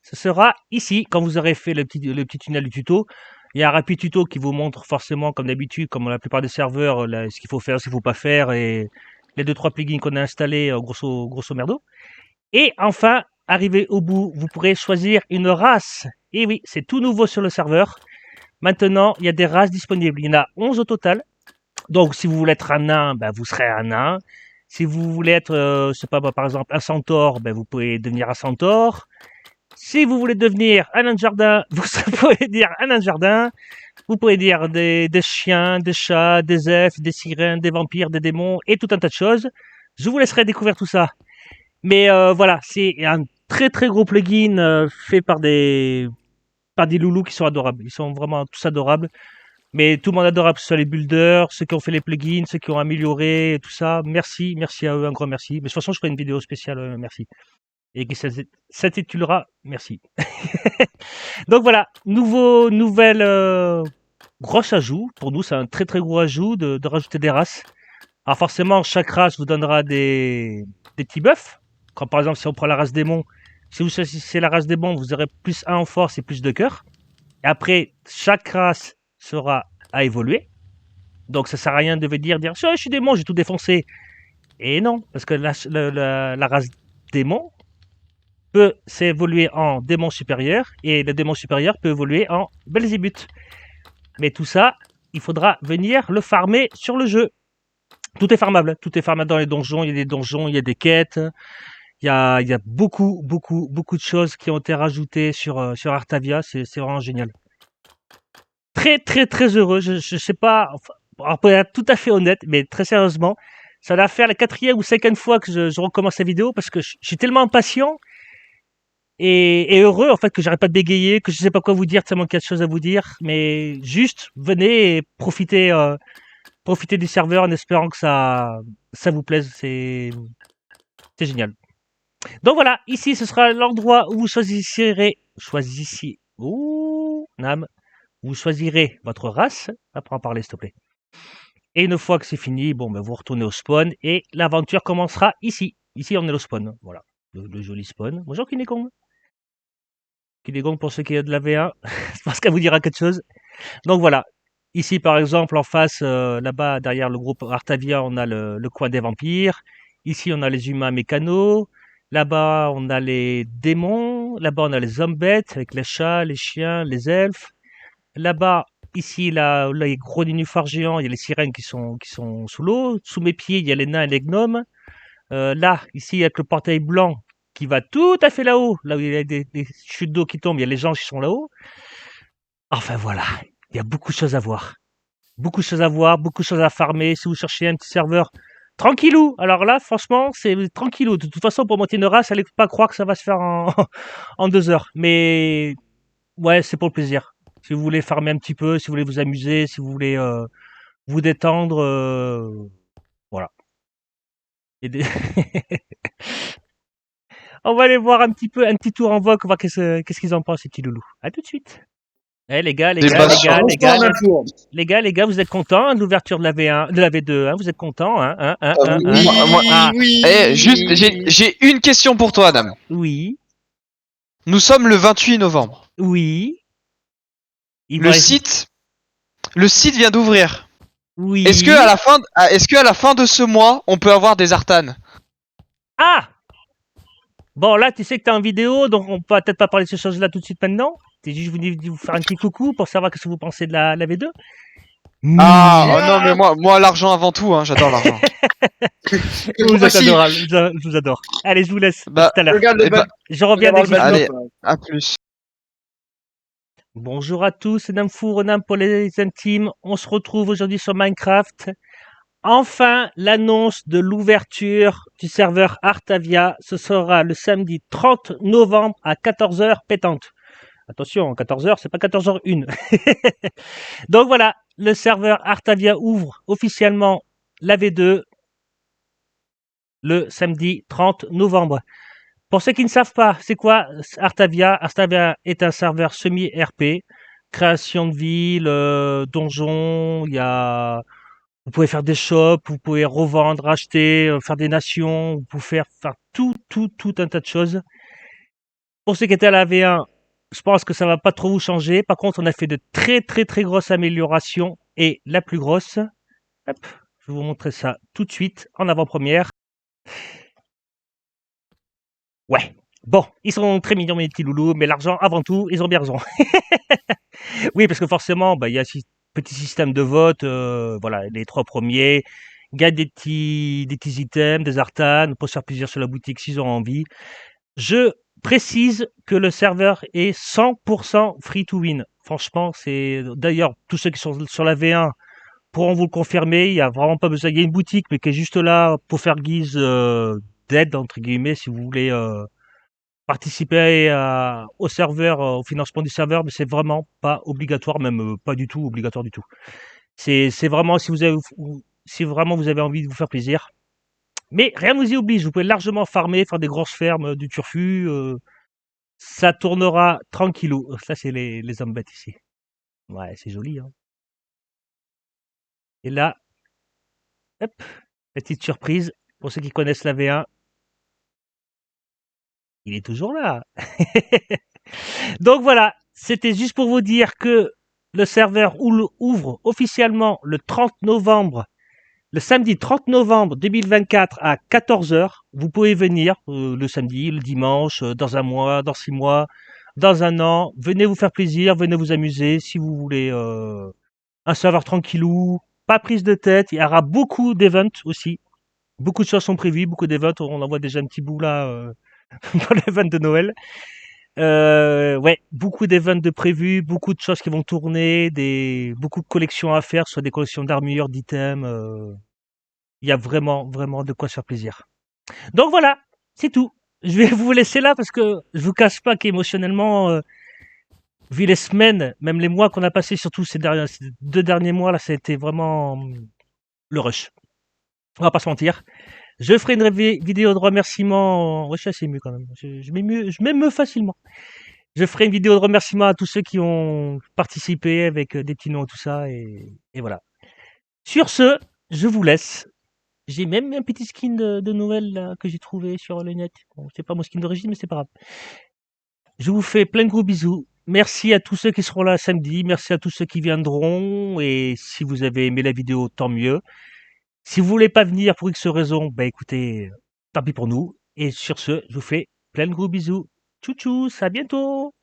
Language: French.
Ce sera ici, quand vous aurez fait le petit tunnel du tuto. Il y a un rapide tuto qui vous montre forcément, comme d'habitude, comme la plupart des serveurs, ce qu'il faut faire, ce qu'il ne faut pas faire, et les 2-3 plugins qu'on a installés, grosso merdo. Et enfin, arrivé au bout, vous pourrez choisir une race. Et oui, c'est tout nouveau sur le serveur. Maintenant, il y a des races disponibles. Il y en a 11 au total. Donc, si vous voulez être un nain, ben, vous serez un nain. Si vous voulez être, par exemple, un centaure, ben, vous pouvez devenir un centaure. Si vous voulez devenir un nain de jardin, vous pouvez dire un nain de jardin. Vous pouvez dire des chiens, des chats, des elfes, des sirènes, des vampires, des démons et tout un tas de choses. Je vous laisserai découvrir tout ça. Mais voilà, c'est un très très gros plugin fait par des loulous qui sont adorables. Ils sont vraiment tous adorables. Mais tout le monde adorable, que ce soit les builders, ceux qui ont fait les plugins, ceux qui ont amélioré, tout ça. Merci à eux, un grand merci. Mais de toute façon, je ferai une vidéo spéciale, merci. Et qui s'intitulera Merci. Donc voilà, nouvelle gros ajout. Pour nous, c'est un très très gros ajout de rajouter des races. Alors forcément, chaque race vous donnera des petits buffs. Quand par exemple, si on prend la race démon, si vous choisissez la race démon, vous aurez plus 1 en force et plus de cœur. Et après, chaque race sera à évoluer. Donc ça sert à rien de dire je suis démon, j'ai tout défoncé. Et non, parce que la race démon peut s'évoluer en démon supérieur et le démon supérieur peut évoluer en Belzébuth. Mais tout ça, il faudra venir le farmer sur le jeu. Tout est farmable dans les donjons, il y a des donjons, il y a des quêtes, il y a beaucoup de choses qui ont été rajoutées sur Artavia, c'est vraiment génial. Très très très heureux, je sais pas, pour être tout à fait honnête, mais très sérieusement, ça va faire la 4e ou 5e fois que je recommence la vidéo parce que je suis tellement impatient et heureux en fait que j'arrête pas de bégayer, que je sais pas quoi vous dire, tellement qu'il y a de choses à vous dire, mais juste venez et profitez du serveur en espérant que ça vous plaise, c'est génial. Donc voilà, ici ce sera l'endroit où vous vous choisirez votre race. Apprends à parler s'il te plaît. Et une fois que c'est fini, bon ben vous retournez au spawn et l'aventure commencera ici. Ici on est au spawn, voilà, le joli spawn. Bonjour Kinekong. Kinekong pour ceux qui ont de la V1, je pense qu'elle vous dira quelque chose. Donc voilà, ici par exemple en face, là-bas derrière le groupe Artavia, on a le coin des vampires. Ici on a les humains mécanos. Là-bas on a les démons. Là-bas on a les hommes bêtes avec les chats, les chiens, les elfes. Là-bas, ici, là, les gros nénuphars géants, il y a les sirènes qui sont sous l'eau. Sous mes pieds, il y a les nains et les gnomes. Là, ici, avec le portail blanc qui va tout à fait là-haut, là où il y a des chutes d'eau qui tombent, il y a les gens qui sont là-haut. Enfin voilà, il y a beaucoup de choses à voir. Beaucoup de choses à voir, beaucoup de choses à farmer. Si vous cherchez un petit serveur tranquillou, alors là, franchement, c'est tranquillou. De toute façon, pour monter une race, allez pas croire que ça va se faire en 2 heures. Mais ouais, c'est pour le plaisir. Si vous voulez farmer un petit peu, si vous voulez vous amuser, si vous voulez vous détendre, voilà. On va aller voir un petit tour en vogue, on va voir qu'est-ce qu'ils en pensent, ces petits loulous. À tout de suite. Eh les gars, vous êtes contents de l'ouverture de la V1, de la V2, hein, vous êtes contents, hein, Oui. Juste, j'ai une question pour toi, Adam. Oui. Nous sommes le 28 novembre. Oui. Le site vient d'ouvrir. Oui. Est-ce que à la fin de ce mois, on peut avoir des Artanes? Ah. Bon, là, tu sais que t'es en vidéo, donc on peut peut-être pas parler de ces choses-là tout de suite maintenant. T'es juste venu vous faire un petit coucou pour savoir ce que vous pensez de la V2. Ah, oh non, mais moi l'argent avant tout, hein, j'adore l'argent. Vous êtes adorable, je vous adore. Allez, je vous laisse. À tout à l'heure. Je reviens dès que Allez, à plus. Bonjour à tous, c'est Namfou, Renam pour les intimes. On se retrouve aujourd'hui sur Minecraft. Enfin, l'annonce de l'ouverture du serveur Artavia. Ce sera le samedi 30 novembre à 14h pétante. Attention, 14h, c'est pas 14h01. Donc voilà, le serveur Artavia ouvre officiellement la V2 le samedi 30 novembre. Pour ceux qui ne savent pas, c'est quoi Artavia? Artavia est un serveur semi-RP, création de ville, donjon, vous pouvez faire des shops, vous pouvez revendre, acheter, faire des nations, vous pouvez faire tout un tas de choses. Pour ceux qui étaient à la V1, je pense que ça va pas trop vous changer. Par contre, on a fait de très grosses améliorations et la plus grosse, hop, je vais vous montrer ça tout de suite en avant-première. Ouais. Bon, ils sont très mignons mes petits loulous, mais l'argent avant tout, ils ont bien raison. Oui, parce que forcément, il y a un petit système de vote, voilà, les 3 premiers gagnent des petits items, des artanes, pour se faire plaisir sur la boutique s'ils ont envie. Je précise que le serveur est 100% free to win. Franchement, c'est d'ailleurs tous ceux qui sont sur la V1 pourront vous le confirmer. Il y a vraiment pas besoin. Il y a une boutique, mais qui est juste là pour faire guise d'aide entre guillemets, si vous voulez participer au serveur, au financement du serveur, mais c'est vraiment pas obligatoire, même pas du tout obligatoire du tout. C'est vraiment si vraiment vous avez envie de vous faire plaisir. Mais rien ne vous y oblige. Vous pouvez largement farmer, faire des grosses fermes, du turfu. Ça tournera tranquillou. Ça, c'est les hommes bêtes ici. Ouais, c'est joli, hein. Et là, hop, petite surprise pour ceux qui connaissent la V1. Il est toujours là. Donc voilà, c'était juste pour vous dire que le serveur ouvre officiellement le 30 novembre, le samedi 30 novembre 2024 à 14h. Vous pouvez venir le samedi, le dimanche, dans un mois, dans 6 mois, dans un an. Venez vous faire plaisir, venez vous amuser si vous voulez un serveur tranquillou, pas prise de tête. Il y aura beaucoup d'events aussi. Beaucoup de choses sont prévues, beaucoup d'events. On envoie déjà un petit bout là pour l'event de Noël. Ouais, beaucoup d'events de prévus, beaucoup de choses qui vont tourner, beaucoup de collections à faire, soit des collections d'armures, d'items. Il y a vraiment de quoi se faire plaisir. Donc voilà, c'est tout. Je vais vous laisser là parce que je vous cache pas qu'émotionnellement, vu les semaines, même les mois qu'on a passés, surtout ces 2 derniers mois là, ça a été vraiment le rush. On va pas se mentir. Je ferai une vidéo de remerciement. Ouais, je suis assez ému quand même. Je m'émeus facilement. Je ferai une vidéo de remerciement à tous ceux qui ont participé avec des petits noms et tout ça. Et voilà. Sur ce, je vous laisse. J'ai même un petit skin de Noël là, que j'ai trouvé sur le net. Bon, c'est pas mon skin d'origine, mais c'est pas grave. Je vous fais plein de gros bisous. Merci à tous ceux qui seront là samedi. Merci à tous ceux qui viendront. Et si vous avez aimé la vidéo, tant mieux. Si vous voulez pas venir pour X raison, écoutez, tant pis pour nous. Et sur ce, je vous fais plein de gros bisous. Tchou tchou, à bientôt.